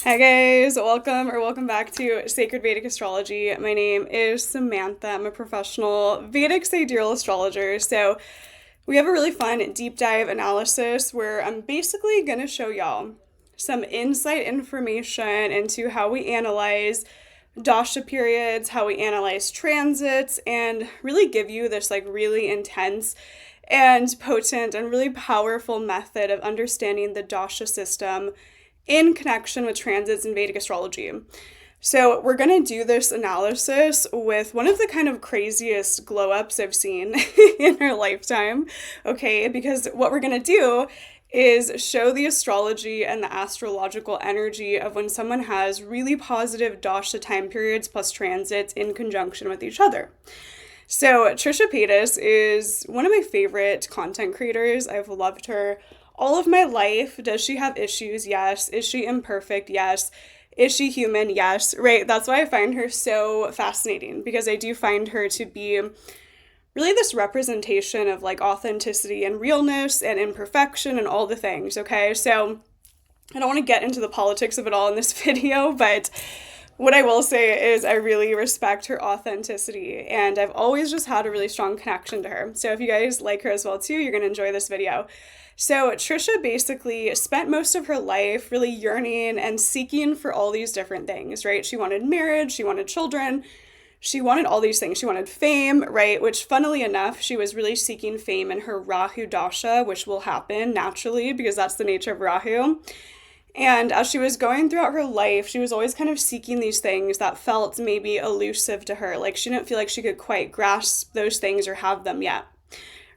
Hi guys, welcome back to Sacred Vedic Astrology. My name is Samantha. I'm a professional Vedic sidereal astrologer. So we have a really fun deep dive analysis where I'm basically going to show y'all some insight information into how we analyze Dasha periods, how we analyze transits, and really give you this really intense and potent and really powerful method of understanding the Dasha system in connection with transits in Vedic astrology. So we're going to do this analysis with one of the kind of craziest glow ups I've seen in our lifetime, okay? Because what we're going to do is show the astrology and the astrological energy of when someone has really positive Dasha time periods plus transits in conjunction with each other. So Trisha Payta is one of my favorite content creators. I've loved her all of my life. Does she have issues? Yes. Is she imperfect? Yes. Is she human? Yes. Right. That's why I find her so fascinating, because I do find her to be really this representation of authenticity and realness and imperfection and all the things. Okay. So I don't want to get into the politics of it all in this video, but what I will say is I really respect her authenticity, and I've always just had a really strong connection to her. So if you guys like her as well too, you're going to enjoy this video. So Trisha basically spent most of her life really yearning and seeking for all these different things, right? She wanted marriage, she wanted children, she wanted all these things. She wanted fame, right? Which, funnily enough, she was really seeking fame in her Rahu Dasha, which will happen naturally because that's the nature of Rahu. And as she was going throughout her life, she was always kind of seeking these things that felt maybe elusive to her. Like she didn't feel like she could quite grasp those things or have them yet.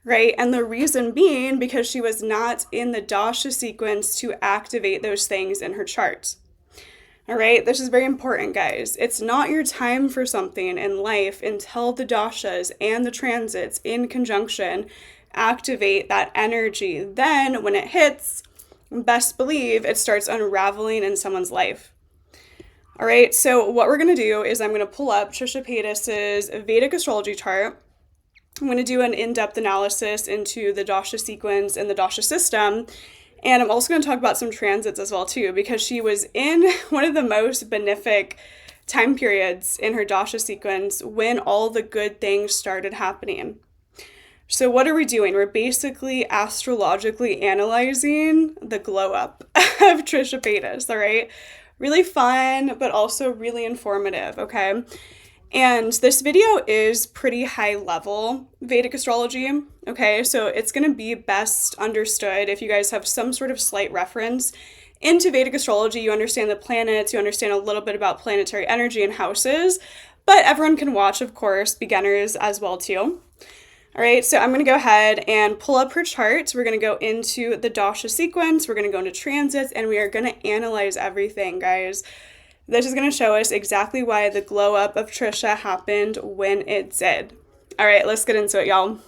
Right? And the reason being because she was not in the Dasha sequence to activate those things in her chart. All right? This is very important, guys. It's not your time for something in life until the Dashas and the transits in conjunction activate that energy. Then when it hits, best believe it starts unraveling in someone's life. All right? So what we're going to do is I'm going to pull up Trisha Payta's Vedic astrology chart. I'm going to do an in-depth analysis into the Dasha sequence and the Dasha system. And I'm also going to talk about some transits as well too, because she was in one of the most benefic time periods in her Dasha sequence when all the good things started happening. So what are we doing? We're basically astrologically analyzing the glow up of Trisha Payta, all right? Really fun, but also really informative, okay? And this video is pretty high level Vedic astrology, okay? So it's going to be best understood if you guys have some sort of slight reference into Vedic astrology. You understand the planets, you understand a little bit about planetary energy and houses, but everyone can watch, of course, beginners as well too. All right, so I'm going to go ahead and pull up her chart. We're going to go into the Dasha sequence, we're going to go into transits, and we are going to analyze everything, guys. This is going to show us exactly why the glow up of Trisha happened when it did. All right, let's get into it, y'all.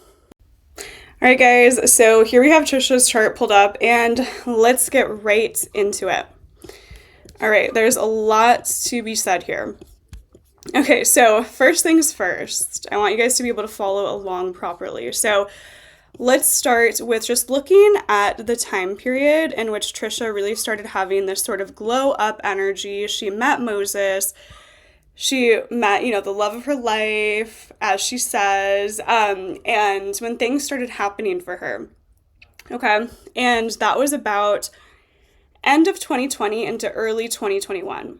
All right, guys, so here we have Trisha's chart pulled up, and let's get right into it. All right, there's a lot to be said here. Okay, so first things first, I want you guys to be able to follow along properly. So let's start with just looking at the time period in which Trisha really started having this sort of glow up energy. She met Moses. She met, the love of her life, as she says, and when things started happening for her. Okay, and that was about end of 2020 into early 2021.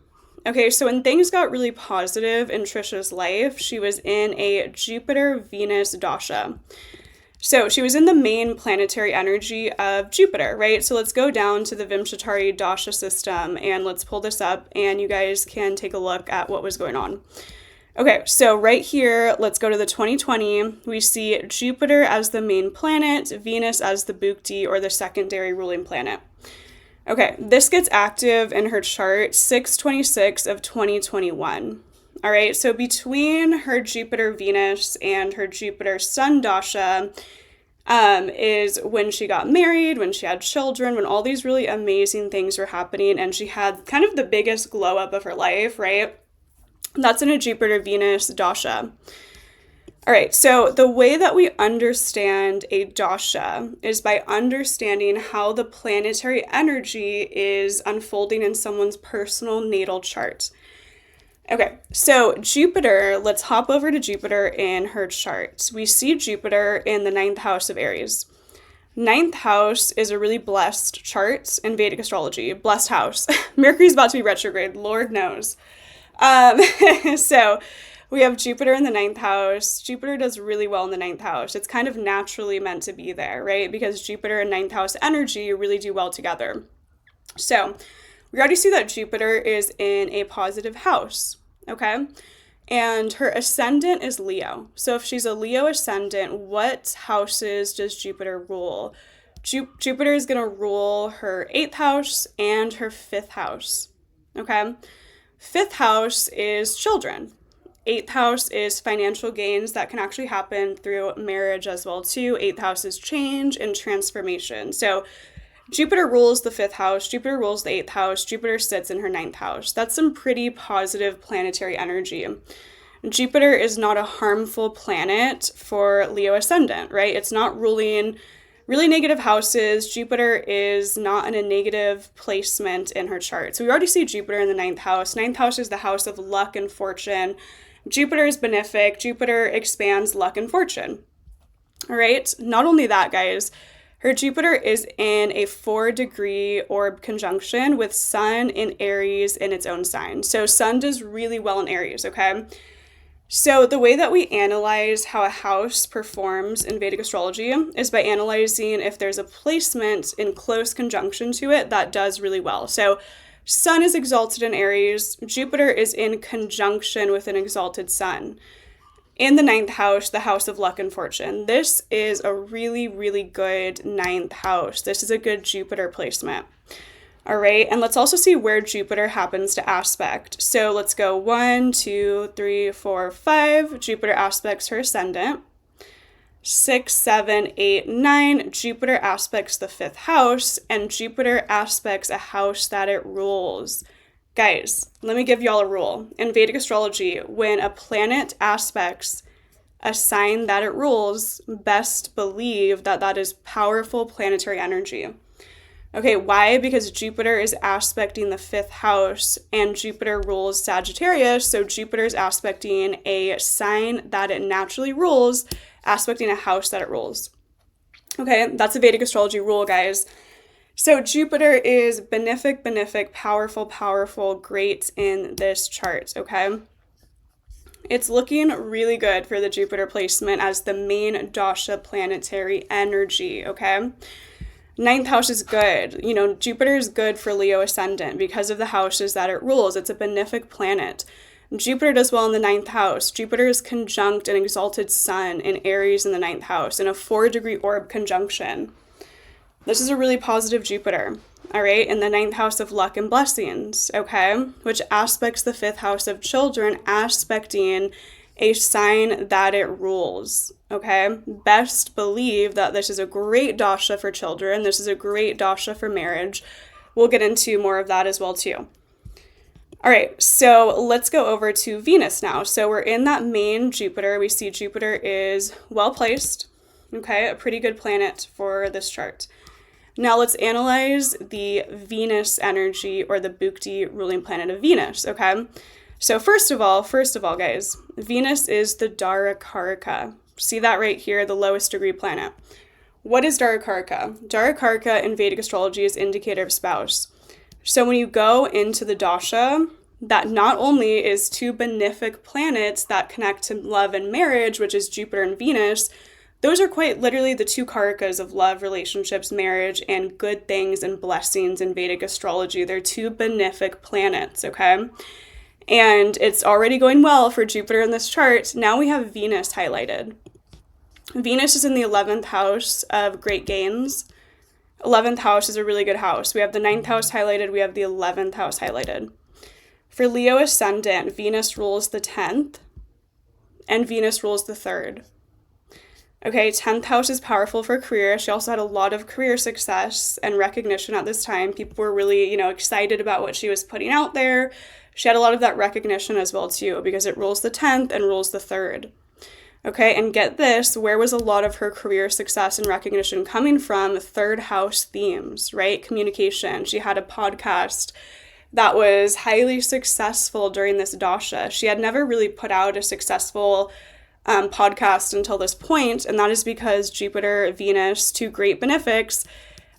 Okay, so when things got really positive in Trisha's life, she was in a Jupiter-Venus Dasha. So she was in the main planetary energy of Jupiter, right? So let's go down to the Vimshatari Dasha system and let's pull this up and you guys can take a look at what was going on. Okay, so right here, let's go to the 2020. We see Jupiter as the main planet, Venus as the Bhukti or the secondary ruling planet. Okay, this gets active in her chart 6/26 of 2021. All right, so between her Jupiter-Venus and her Jupiter-Sun Dasha is when she got married, when she had children, when all these really amazing things were happening, and she had kind of the biggest glow up of her life, right? That's in a Jupiter-Venus Dasha. All right, so the way that we understand a dasha is by understanding how the planetary energy is unfolding in someone's personal natal chart. Okay, so Jupiter, let's hop over to Jupiter in her chart. We see Jupiter in the 9th house of Aries. 9th house is a really blessed chart in Vedic astrology. Blessed house. Mercury's about to be retrograde, Lord knows. So we have Jupiter in the 9th house. Jupiter does really well in the 9th house. It's kind of naturally meant to be there, right? Because Jupiter and 9th house energy really do well together. So we already see that Jupiter is in a positive house, okay? And her ascendant is Leo. So if she's a Leo ascendant, what houses does Jupiter rule? Jupiter is going to rule her 8th house and her 5th house, okay? 5th house is children. 8th house is financial gains that can actually happen through marriage as well too. 8th house is change and transformation. So Jupiter rules the 5th house, Jupiter rules the 8th house, Jupiter sits in her 9th house. That's some pretty positive planetary energy. Jupiter is not a harmful planet for Leo ascendant, right? It's not ruling really negative houses. Jupiter is not in a negative placement in her chart. So we already see Jupiter in the 9th house. 9th house is the house of luck and fortune. Jupiter is benefic. Jupiter expands luck and fortune. All right. Not only that, guys, her Jupiter is in a 4-degree orb conjunction with Sun in Aries in its own sign. So Sun does really well in Aries, okay? So the way that we analyze how a house performs in Vedic astrology is by analyzing if there's a placement in close conjunction to it that does really well. So Sun is exalted in Aries. Jupiter is in conjunction with an exalted Sun. In the 9th house, the house of luck and fortune. This is a really, really good 9th house. This is a good Jupiter placement. All right, and let's also see where Jupiter happens to aspect. So let's go 1, 2, 3, 4, 5. Jupiter aspects her ascendant. 6, 7, 8, 9. Jupiter aspects the 5th house, and Jupiter aspects a house that it rules. Guys, let me give y'all a rule. In Vedic astrology, when a planet aspects a sign that it rules, best believe that that is powerful planetary energy. Okay, why? Because Jupiter is aspecting the 5th house, and Jupiter rules Sagittarius, so Jupiter is aspecting a sign that it naturally rules, aspecting a house that it rules. Okay, that's a Vedic astrology rule, guys. So Jupiter is benefic, powerful, great in this chart, okay? It's looking really good for the Jupiter placement as the main dasha planetary energy, okay? 9th house is good. You know, Jupiter is good for Leo ascendant because of the houses that it rules. It's a benefic planet. Jupiter does well in the 9th house. Jupiter is conjunct an exalted Sun in Aries in the 9th house in a 4-degree orb conjunction. This is a really positive Jupiter, all right, in the 9th house of luck and blessings, okay, which aspects the 5th house of children, aspecting a sign that it rules, okay? Best believe that this is a great dasha for children. This is a great dasha for marriage. We'll get into more of that as well, too. All right, so let's go over to Venus now. So we're in that main Jupiter. We see Jupiter is well placed, okay, a pretty good planet for this chart. Now let's analyze the Venus energy, or the Bhukti ruling planet of Venus, okay? So first of all, guys, Venus is the Darakaraka. See that right here, the lowest degree planet. What is Darakaraka? Darakaraka in Vedic astrology is indicator of spouse. So when you go into the dasha, that not only is 2 benefic planets that connect to love and marriage, which is Jupiter and Venus, those are quite literally the 2 karakas of love, relationships, marriage, and good things and blessings in Vedic astrology. They're 2 benefic planets, okay? And it's already going well for Jupiter in this chart. Now we have Venus highlighted. Venus is in the 11th house of great gains. 11th house is a really good house. We have the 9th house highlighted. We have the 11th house highlighted. For Leo ascendant, Venus rules the 10th, and Venus rules the 3rd. Okay, 10th house is powerful for career. She also had a lot of career success and recognition at this time. People were really, excited about what she was putting out there. She had a lot of that recognition as well, too, because it rules the 10th and rules the 3rd. Okay, and get this, where was a lot of her career success and recognition coming from? Third house themes, right? Communication. She had a podcast that was highly successful during this Dasha. She had never really put out a successful podcast until this point, and that is because Jupiter, Venus, two great benefics.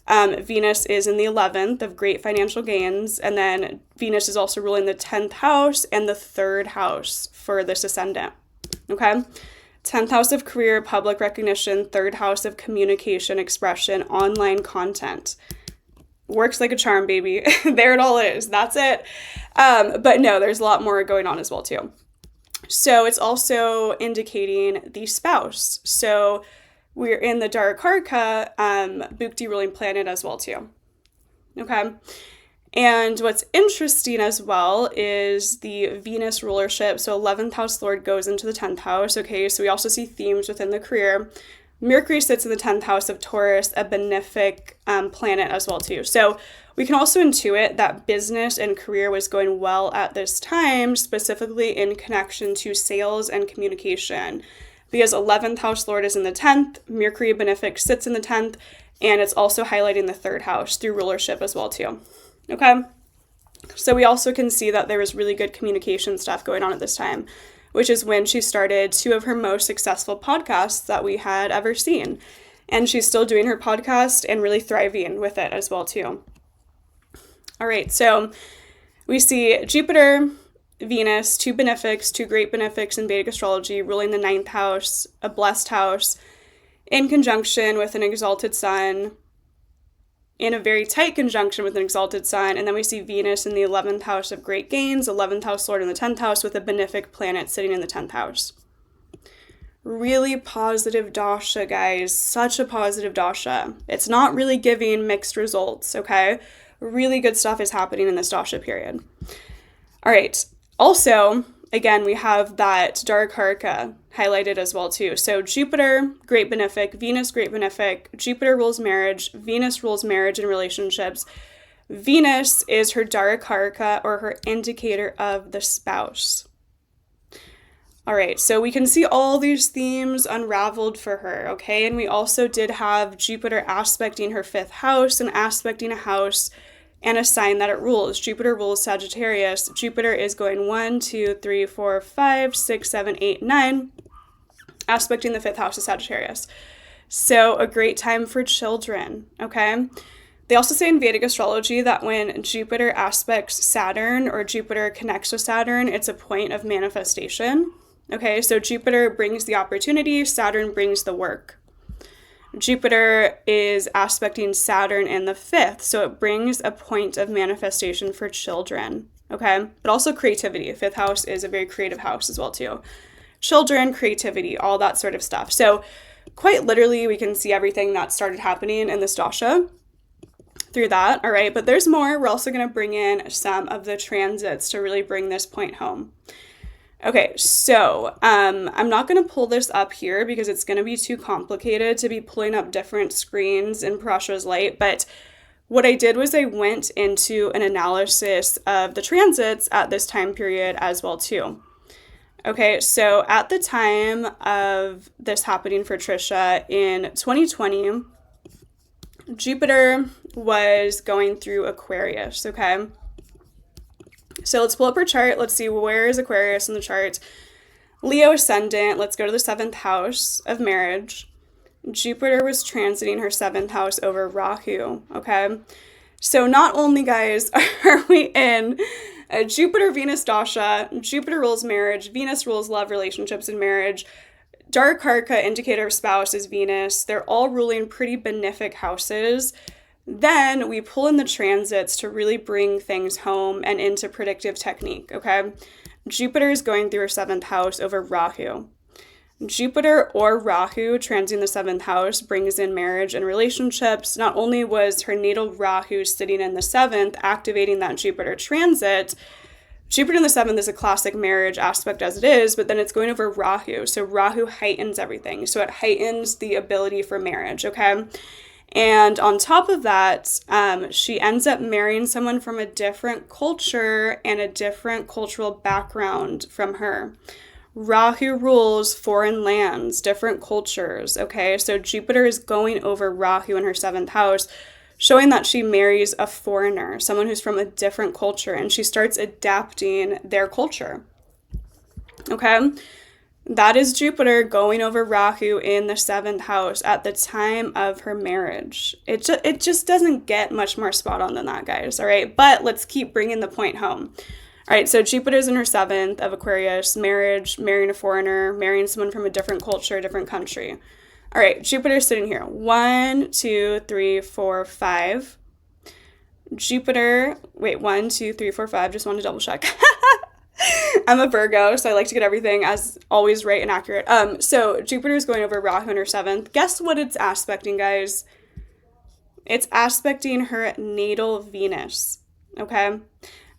Venus is in the 11th of great financial gains, and then Venus is also ruling the 10th house and the 3rd house for this ascendant. Okay? 10th house of career, public recognition, 3rd house of communication, expression, online content. Works like a charm, baby. There it all is. That's it. But no, there's a lot more going on as well, too. So it's also indicating the spouse. So we're in the Darakarka, Bhukti ruling planet as well, too. Okay? And what's interesting as well is the Venus rulership. So 11th house lord goes into the 10th house. Okay, so we also see themes within the career. Mercury sits in the 10th house of Taurus, a benefic planet as well too. So we can also intuit that business and career was going well at this time, specifically in connection to sales and communication. Because 11th house lord is in the 10th, Mercury benefic sits in the 10th, and it's also highlighting the 3rd house through rulership as well too. Okay, so we also can see that there was really good communication stuff going on at this time, which is when she started 2 of her most successful podcasts that we had ever seen. And she's still doing her podcast and really thriving with it as well too. All right, so we see Jupiter, Venus, 2 benefics, 2 great benefics in Vedic astrology, ruling the 9th house, a blessed house, in conjunction with an exalted sun, in a very tight conjunction with an exalted sun, and then we see Venus in the 11th house of great gains, 11th house lord in the 10th house with a benefic planet sitting in the 10th house. Really positive Dasha, guys. Such a positive Dasha. It's not really giving mixed results, okay? Really good stuff is happening in this Dasha period. All right. Also, again, we have that Darakarka highlighted as well too. So Jupiter, great benefic, Venus, great benefic, Jupiter rules marriage, Venus rules marriage and relationships. Venus is her Darakarka, or her indicator of the spouse. All right, so we can see all these themes unraveled for her, okay? And we also did have Jupiter aspecting her 5th house and aspecting a house and a sign that it rules. Jupiter rules Sagittarius. Jupiter is going 1, 2, 3, 4, 5, 6, 7, 8, 9, aspecting the 5th house of Sagittarius. So a great time for children, okay? They also say in Vedic astrology that when Jupiter aspects Saturn or Jupiter connects to Saturn, it's a point of manifestation, okay? So Jupiter brings the opportunity, Saturn brings the work. Jupiter is aspecting Saturn in the 5th, so it brings a point of manifestation for children, okay? But also creativity. 5th house is a very creative house as well, too. Children, creativity, all that sort of stuff. So quite literally, we can see everything that started happening in this Dasha through that, all right? But there's more. We're also going to bring in some of the transits to really bring this point home. Okay, so I'm not going to pull this up here because it's going to be too complicated to be pulling up different screens in Parasha's Light, but what I did was I went into an analysis of the transits at this time period as well too. Okay, so at the time of this happening for Trisha in 2020, Jupiter was going through Aquarius, okay? So let's pull up her chart. Let's see, where is Aquarius in the chart? Leo ascendant. Let's go to the 7th house of marriage. Jupiter was transiting her 7th house over Rahu, okay? So not only, guys, are we in a Jupiter-Venus Dasha, Jupiter rules marriage, Venus rules love, relationships, and marriage. Darakarka, indicator of spouse, is Venus. They're all ruling pretty benefic houses. Then we pull in the transits to really bring things home and into predictive technique, okay? Jupiter is going through her 7th house over Rahu. Jupiter or Rahu transiting the 7th house brings in marriage and relationships. Not only was her natal Rahu sitting in the 7th, activating that Jupiter transit, Jupiter in the 7th is a classic marriage aspect as it is, but then it's going over Rahu. So Rahu heightens everything. So it heightens the ability for marriage, okay? And on top of that, she ends up marrying someone from a different culture and a different cultural background from her. Rahu rules foreign lands, different cultures, okay? So Jupiter is going over Rahu in her 7th house, showing that she marries a foreigner, someone who's from a different culture, and she starts adapting their culture, okay? That is Jupiter going over Rahu in the 7th house at the time of her marriage. It just doesn't get much more spot on than that, guys, all right? But let's keep bringing the point home. All right, so Jupiter's in her 7th of Aquarius, marriage, marrying a foreigner, marrying someone from a different culture, different country. All right, Jupiter's sitting here. 1, 2, 3, 4, 5. Jupiter, wait, 1, 2, 3, 4, 5. Just want to double check. I'm a Virgo, so I like to get everything as always right and accurate. So Jupiter's going over Rahu in her 7th. Guess what it's aspecting, guys? It's aspecting her natal Venus, okay?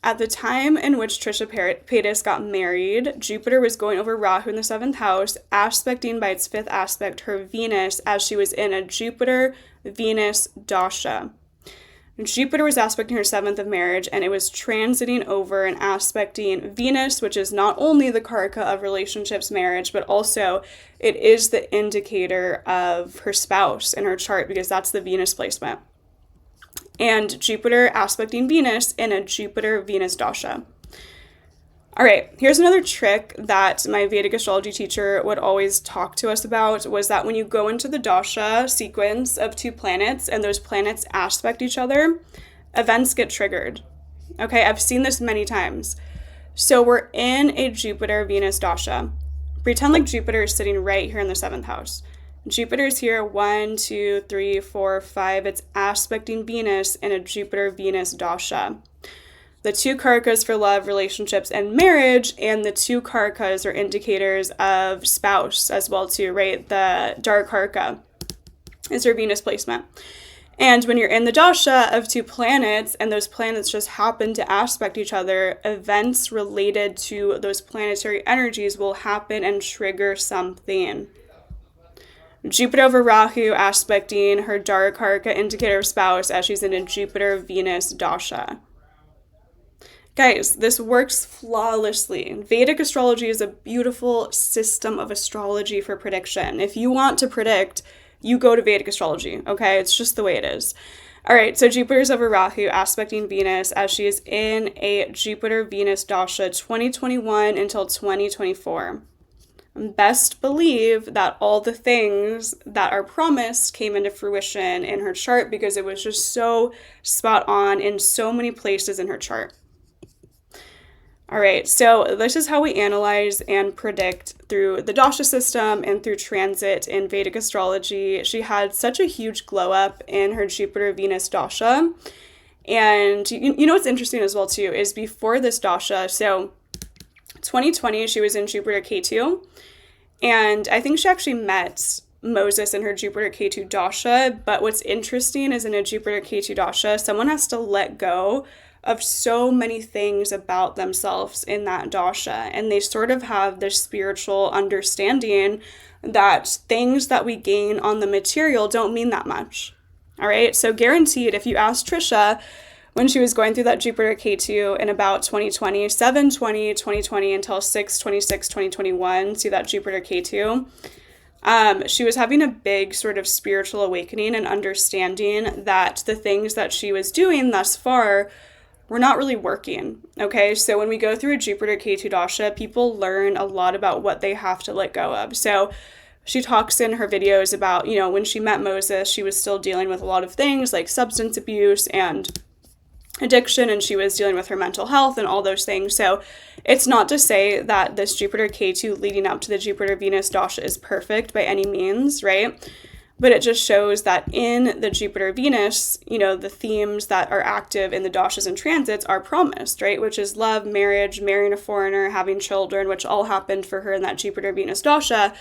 At the time in which Trisha Payta got married, Jupiter was going over Rahu in the 7th house, aspecting by its 5th aspect her Venus as she was in a Jupiter-Venus Dasha. Jupiter was aspecting her 7th of marriage, and it was transiting over and aspecting Venus, which is not only the karaka of relationships, marriage, but also it is the indicator of her spouse in her chart, because that's the Venus placement. And Jupiter aspecting Venus in a Jupiter-Venus Dasha. All right, here's another trick that my Vedic astrology teacher would always talk to us about, was that when you go into the Dasha sequence of 2 planets and those planets aspect each other, events get triggered. Okay, I've seen this many times. So we're in a Jupiter-Venus Dasha. Pretend like Jupiter is sitting right here in the 7th house. Jupiter's here, 1, 2, 3, 4, 5. It's aspecting Venus in a Jupiter-Venus Dasha. The 2 karakas for love, relationships, and marriage, and the 2 karakas are indicators of spouse as well too, right? The dark karaka is your Venus placement. And when you're in the Dasha of 2 planets, and those planets just happen to aspect each other, events related to those planetary energies will happen and trigger something. Jupiter over Rahu aspecting her dark karaka indicator of spouse as she's in a Jupiter-Venus Dasha. Guys, this works flawlessly. Vedic astrology is a beautiful system of astrology for prediction. If you want to predict, you go to Vedic astrology, okay? It's just the way it is. All right, so Jupiter's over Rahu aspecting Venus as she is in a Jupiter-Venus Dasha 2021 until 2024. Best believe that all the things that are promised came into fruition in her chart, because it was just so spot on in so many places in her chart. All right, so this is how we analyze and predict through the Dasha system and through transit in Vedic astrology. She had such a huge glow up in her Jupiter-Venus Dasha. And you know what's interesting as well too is before this Dasha, so 2020, she was in Jupiter K2. And I think she actually met Moses in her Jupiter K2 Dasha. But what's interesting is in a Jupiter K2 Dasha, someone has to let go of so many things about themselves in that Dasha. And they sort of have this spiritual understanding that things that we gain on the material don't mean that much. All right. So guaranteed, if you ask Trisha when she was going through that Jupiter K2 in about 2020, 7/20, 2020 until 6/26, 2021, see that Jupiter K2, she was having a big sort of spiritual awakening and understanding that the things that she was doing thus far were not really working, okay? So when we go through a Jupiter K2 Dasha, people learn a lot about what they have to let go of. So she talks in her videos about, you know, when she met Moses, she was still dealing with a lot of things like substance abuse and addiction, and she was dealing with her mental health and all those things. So it's not to say that this Jupiter K2 leading up to the Jupiter-Venus Dasha is perfect by any means, right? But it just shows that in the Jupiter-Venus, you know, the themes that are active in the Dashas and transits are promised, right? Which is love, marriage, marrying a foreigner, having children, which all happened for her in that Jupiter-Venus Dasha.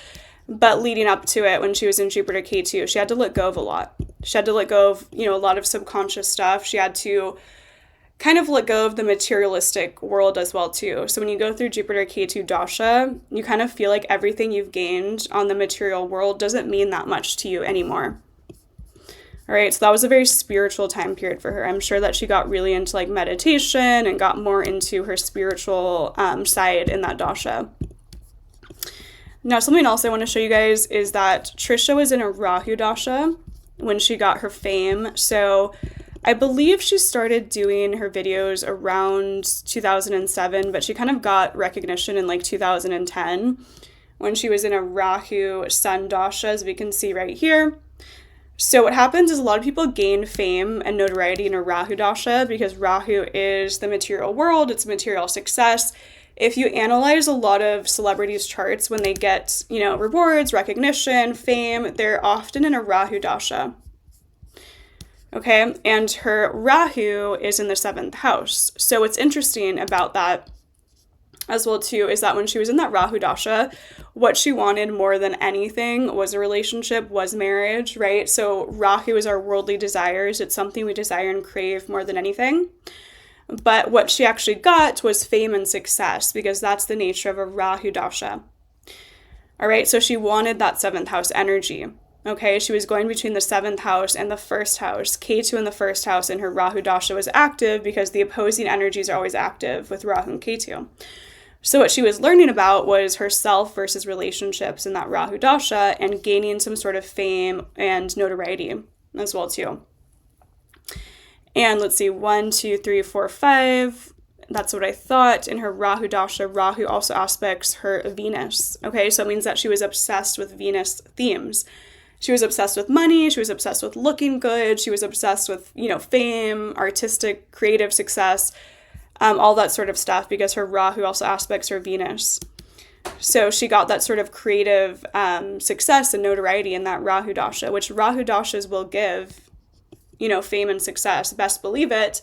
But leading up to it, when she was in Jupiter K2, she had to let go of a lot. She had to let go of, you know, a lot of subconscious stuff. She had to kind of let go of the materialistic world as well too. So when you go through Jupiter K2 Dasha, you kind of feel like everything you've gained on the material world doesn't mean that much to you anymore. All right, so that was a very spiritual time period for her. I'm sure that she got really into like meditation and got more into her spiritual side in that Dasha. Now, something else I want to show you guys is that Trisha was in a Rahu Dasha when she got her fame. So I believe she started doing her videos around 2007, but she kind of got recognition in like 2010 when she was in a Rahu Sun Dasha, as we can see right here. So what happens is a lot of people gain fame and notoriety in a Rahu Dasha because Rahu is the material world, it's material success. If you analyze a lot of celebrities' charts when they get, rewards, recognition, fame, they're often in a Rahu Dasha. Okay, and her Rahu is in the 7th house. So what's interesting about that as well too is that when she was in that Rahu Dasha, what she wanted more than anything was a relationship, was marriage, right? So Rahu is our worldly desires. It's something we desire and crave more than anything. But what she actually got was fame and success because that's the nature of a Rahu Dasha. All right, so she wanted that 7th house energy. Okay, she was going between the 7th house and the 1st house. Ketu in the 1st house in her Rahu Dasha was active because the opposing energies are always active with Rahu and Ketu. So what she was learning about was herself versus relationships in that Rahu Dasha and gaining some sort of fame and notoriety as well too. And let's see, 1, 2, 3, 4, 5. That's what I thought. In her Rahu Dasha, Rahu also aspects her Venus. Okay, so it means that she was obsessed with Venus themes. She was obsessed with money. She was obsessed with looking good. She was obsessed with, fame, artistic, creative success, all that sort of stuff because her Rahu also aspects her Venus. So she got that sort of creative success and notoriety in that Rahu Dasha, which Rahu Dashas will give fame and success, best believe it.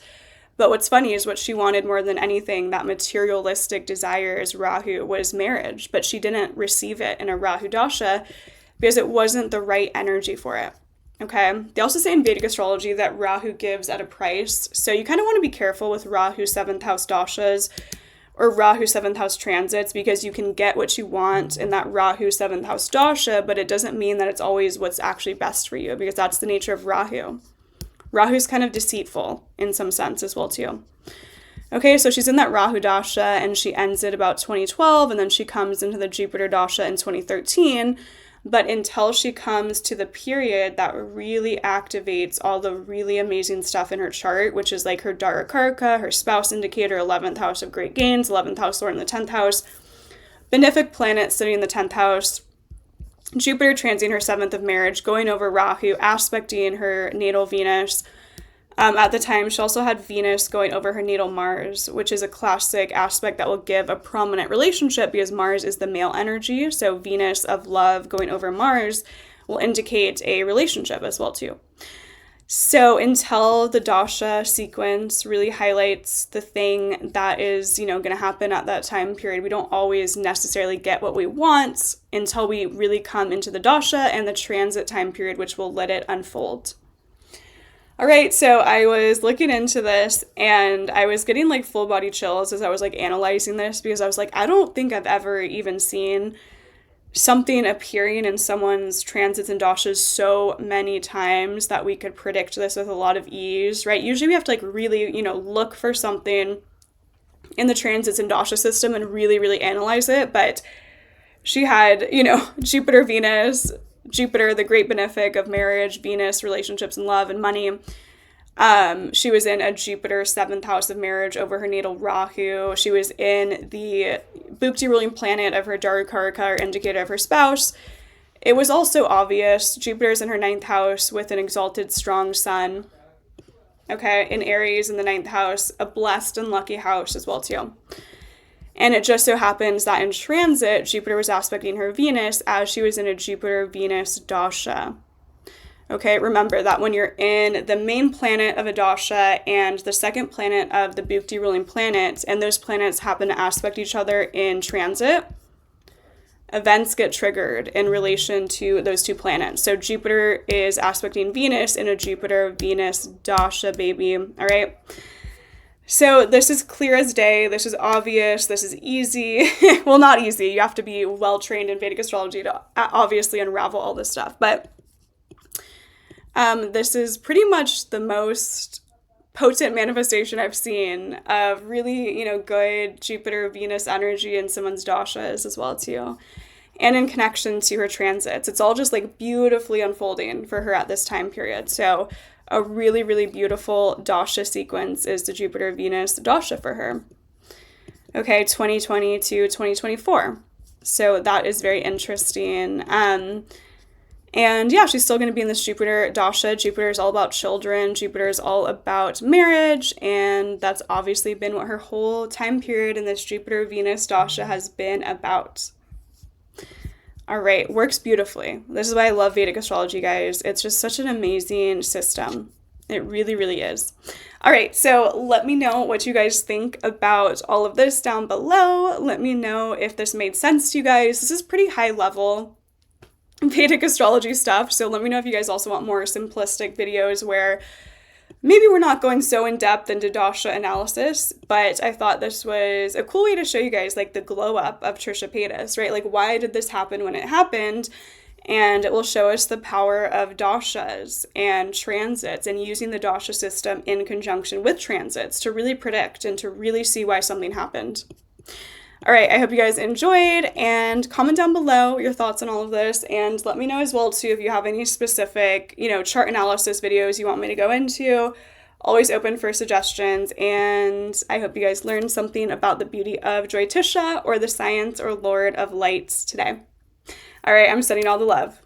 But what's funny is what she wanted more than anything, that materialistic desires, Rahu, was marriage. But she didn't receive it in a Rahu Dasha because it wasn't the right energy for it. Okay. They also say in Vedic astrology that Rahu gives at a price. So you kind of want to be careful with Rahu 7th house dashas or Rahu 7th house transits because you can get what you want in that Rahu 7th house dasha, but it doesn't mean that it's always what's actually best for you because that's the nature of Rahu. Rahu's kind of deceitful in some sense as well too. Okay, so she's in that Rahu Dasha and she ends it about 2012 and then she comes into the Jupiter Dasha in 2013. But until she comes to the period that really activates all the really amazing stuff in her chart, which is like her Dara Karka, her spouse indicator, 11th house of great gains, 11th house Lord in the 10th house, benefic planet sitting in the 10th house, Jupiter transiting her 7th of marriage, going over Rahu, aspecting her natal Venus. At the time, she also had Venus going over her natal Mars, which is a classic aspect that will give a prominent relationship because Mars is the male energy. So Venus of love going over Mars will indicate a relationship as well too. So until the Dasha sequence really highlights the thing that is, going to happen at that time period, we don't always necessarily get what we want until we really come into the Dasha and the transit time period, which will let it unfold. All right, so I was looking into this and I was getting like full body chills as I was like analyzing this because I was like, I don't think I've ever even seen something appearing in someone's transits and dashas so many times that we could predict this with a lot of ease, right? Usually we have to like really, look for something in the transits and dasha system and really, really analyze it. But she had, Jupiter, Venus, Jupiter, the great benefic of marriage, Venus, relationships and love and money. She was in a Jupiter 7th house of marriage over her natal Rahu. She was in the Bhukti ruling planet of her Darukarika, or indicator of her spouse. It was also obvious. Jupiter's in her 9th house with an exalted, strong sun. Okay, in Aries in the 9th house, a blessed and lucky house as well too. And it just so happens that in transit, Jupiter was aspecting her Venus as she was in a Jupiter-Venus dasha. Okay, remember that when you're in the main planet of a dasha and the second planet of the Bhukti ruling planet, and those planets happen to aspect each other in transit, events get triggered in relation to those two planets. So Jupiter is aspecting Venus in a Jupiter-Venus dasha, baby. All right. So this is clear as day. This is obvious. This is easy. Well, not easy. You have to be well trained in Vedic astrology to obviously unravel all this stuff. But this is pretty much the most potent manifestation I've seen of really, good Jupiter Venus energy in someone's dashas as well too. and in connection to her transits. It's all just like beautifully unfolding for her at this time period. So a really, really beautiful Dasha sequence is the Jupiter-Venus Dasha for her. Okay, 2020 to 2024. So that is very interesting. And yeah, she's still going to be in this Jupiter Dasha. Jupiter is all about children. Jupiter is all about marriage. And that's obviously been what her whole time period in this Jupiter-Venus Dasha has been about. All right, works beautifully. This is why I love Vedic astrology, guys. It's just such an amazing system. It really, really is. All right, so let me know what you guys think about all of this down below. Let me know if this made sense to you guys. This is pretty high level Vedic astrology stuff, so let me know if you guys also want more simplistic videos where maybe we're not going so in depth into Dasha analysis, but I thought this was a cool way to show you guys like the glow up of Trisha Payta, right? Like, why did this happen when it happened? And it will show us the power of dashas and transits and using the dasha system in conjunction with transits to really predict and to really see why something happened. All right, I hope you guys enjoyed, and comment down below your thoughts on all of this, and let me know as well too if you have any specific, chart analysis videos you want me to go into. Always open for suggestions, and I hope you guys learned something about the beauty of Joy Tisha or the science or Lord of Lights today. All right, I'm sending all the love.